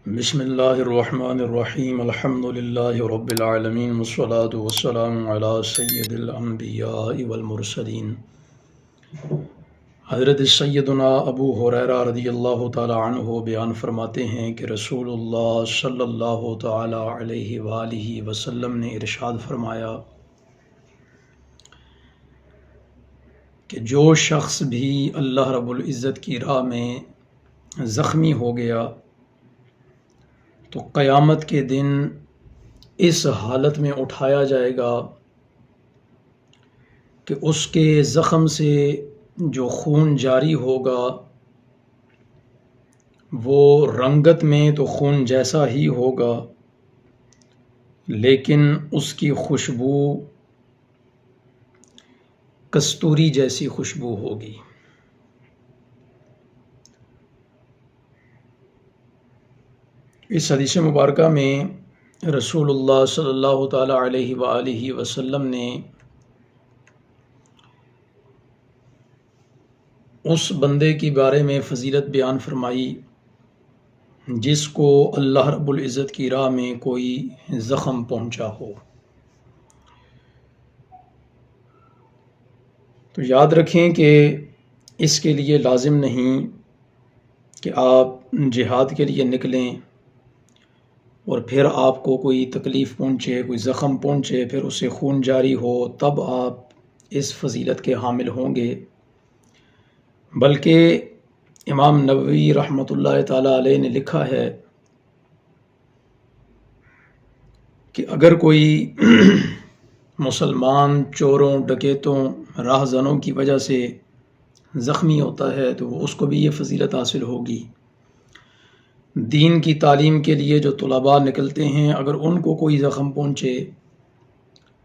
بسم اللہ الرحمن الرحیم الحمد للہ رب العالمین والصلاة والسلام علی سید الانبیاء والمرسلین حضرت سیدنا ابو ہریرہ رضی اللہ تعالی عنہ بیان فرماتے ہیں کہ رسول اللہ صلی اللہ تعالی علیہ وآلہ وسلم نے ارشاد فرمایا کہ جو شخص بھی اللہ رب العزت کی راہ میں زخمی ہو گیا تو قیامت کے دن اس حالت میں اٹھایا جائے گا کہ اس کے زخم سے جو خون جاری ہوگا وہ رنگت میں تو خون جیسا ہی ہوگا، لیکن اس کی خوشبو کستوری جیسی خوشبو ہوگی۔ اس حدیث مبارکہ میں رسول اللہ صلی اللہ تعالی علیہ وآلہ وسلم نے اس بندے کے بارے میں فضیلت بیان فرمائی جس کو اللہ رب العزت کی راہ میں کوئی زخم پہنچا ہو۔ تو یاد رکھیں کہ اس کے لیے لازم نہیں کہ آپ جہاد کے لیے نکلیں اور پھر آپ کو کوئی تکلیف پہنچے، کوئی زخم پہنچے، پھر اسے خون جاری ہو تب آپ اس فضیلت کے حامل ہوں گے، بلکہ امام نووی رحمۃ اللہ تعالی علیہ نے لکھا ہے کہ اگر کوئی مسلمان چوروں، ڈکیتوں، راہزنوں کی وجہ سے زخمی ہوتا ہے تو اس کو بھی یہ فضیلت حاصل ہوگی۔ دین کی تعلیم کے لیے جو طلباء نکلتے ہیں، اگر ان کو کوئی زخم پہنچے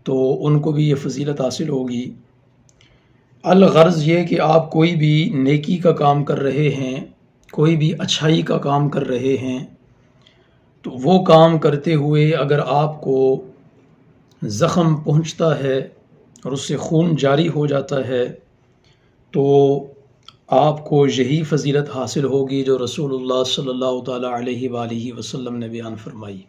تو ان کو بھی یہ فضیلت حاصل ہوگی۔ الغرض یہ کہ آپ کوئی بھی نیکی کا کام کر رہے ہیں، کوئی بھی اچھائی کا کام کر رہے ہیں، تو وہ کام کرتے ہوئے اگر آپ کو زخم پہنچتا ہے اور اس سے خون جاری ہو جاتا ہے تو آپ کو یہی فضیلت حاصل ہوگی جو رسول اللہ صلی اللہ تعالی علیہ وآلہ وسلم نے بیان فرمائی۔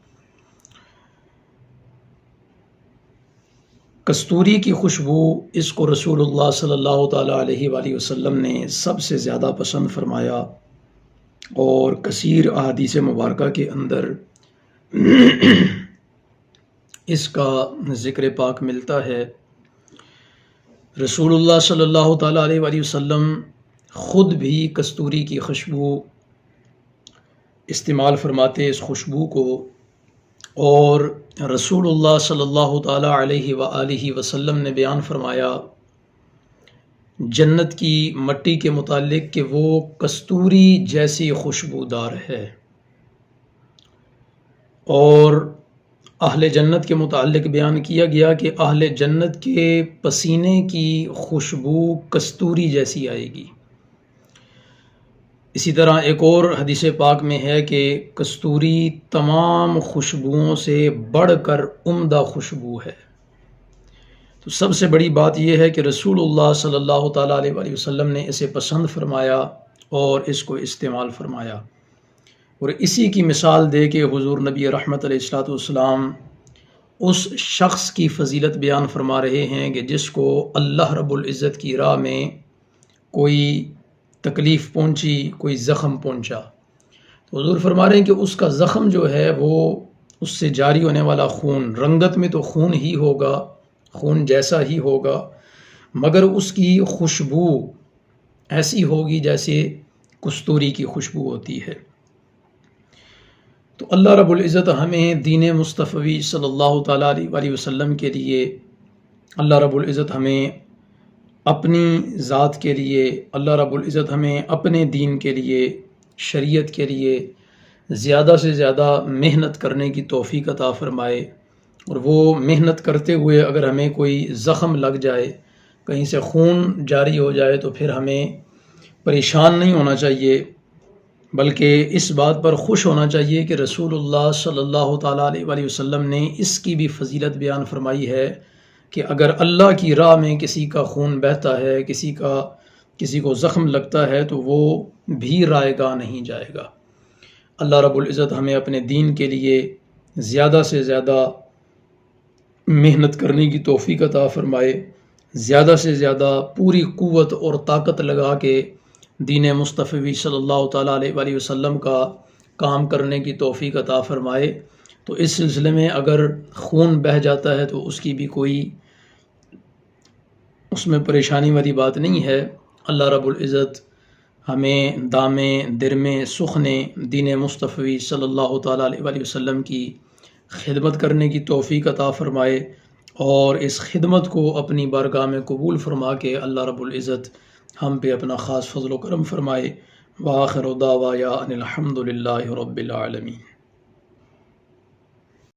کستوری کی خوشبو، اس کو رسول اللہ صلی اللہ تعالی علیہ وآلہ وسلم نے سب سے زیادہ پسند فرمایا اور کثیر احادیث مبارکہ کے اندر اس کا ذکر پاک ملتا ہے۔ رسول اللہ صلی اللہ تعالی علیہ وآلہ وسلم خود بھی کستوری کی خوشبو استعمال فرماتے اس خوشبو کو، اور رسول اللہ صلی اللہ تعالی علیہ وآلہ وسلم نے بیان فرمایا جنت کی مٹی کے متعلق کہ وہ کستوری جیسی خوشبودار ہے، اور اہل جنت کے متعلق بیان کیا گیا کہ اہل جنت کے پسینے کی خوشبو کستوری جیسی آئے گی۔ اسی طرح ایک اور حدیث پاک میں ہے کہ کستوری تمام خوشبوؤں سے بڑھ کر عمدہ خوشبو ہے۔ تو سب سے بڑی بات یہ ہے کہ رسول اللہ صلی اللہ تعالیٰ علیہ وآلہ وسلم نے اسے پسند فرمایا اور اس کو استعمال فرمایا، اور اسی کی مثال دے کے حضور نبی رحمت علیہ الصلوۃ والسلام اس شخص کی فضیلت بیان فرما رہے ہیں کہ جس کو اللہ رب العزت کی راہ میں کوئی تکلیف پہنچی، کوئی زخم پہنچا، تو حضور فرما رہے ہیں کہ اس کا زخم جو ہے وہ اس سے جاری ہونے والا خون، رنگت میں تو خون ہی ہوگا، خون جیسا ہی ہوگا، مگر اس کی خوشبو ایسی ہوگی جیسے کستوری کی خوشبو ہوتی ہے۔ تو اللہ رب العزت ہمیں دین مصطفی صلی اللہ تعالیٰ علیہ وآلہ وسلم کے لیے، اللہ رب العزت ہمیں اپنی ذات کے لیے، اللہ رب العزت ہمیں اپنے دین کے لیے، شریعت کے لیے زیادہ سے زیادہ محنت کرنے کی توفیق عطا فرمائے، اور وہ محنت کرتے ہوئے اگر ہمیں کوئی زخم لگ جائے، کہیں سے خون جاری ہو جائے تو پھر ہمیں پریشان نہیں ہونا چاہیے، بلکہ اس بات پر خوش ہونا چاہیے کہ رسول اللہ صلی اللہ تعالیٰ علیہ وآلہ وسلم نے اس کی بھی فضیلت بیان فرمائی ہے کہ اگر اللہ کی راہ میں کسی کا خون بہتا ہے، کسی کو زخم لگتا ہے تو وہ بھی رائے گاہ نہیں جائے گا۔ اللہ رب العزت ہمیں اپنے دین کے لیے زیادہ سے زیادہ محنت کرنے کی توفیق عطا فرمائے، زیادہ سے زیادہ پوری قوت اور طاقت لگا کے دین مصطفی صلی اللہ تعالیٰ علیہ وآلہ وسلم کا کام کرنے کی توفیق عطا فرمائے۔ تو اس سلسلے میں اگر خون بہہ جاتا ہے تو اس کی بھی کوئی اس میں پریشانی والی بات نہیں ہے۔ اللہ رب العزت ہمیں دامے درمے سخنے دین مصطفی صلی اللہ تعالیٰ علیہ وآلہ وسلم کی خدمت کرنے کی توفیق عطا فرمائے، اور اس خدمت کو اپنی بارگاہ میں قبول فرما کے اللہ رب العزت ہم پہ اپنا خاص فضل و کرم فرمائے۔ وآخر دعوایا ان الحمد للہ رب العالمین۔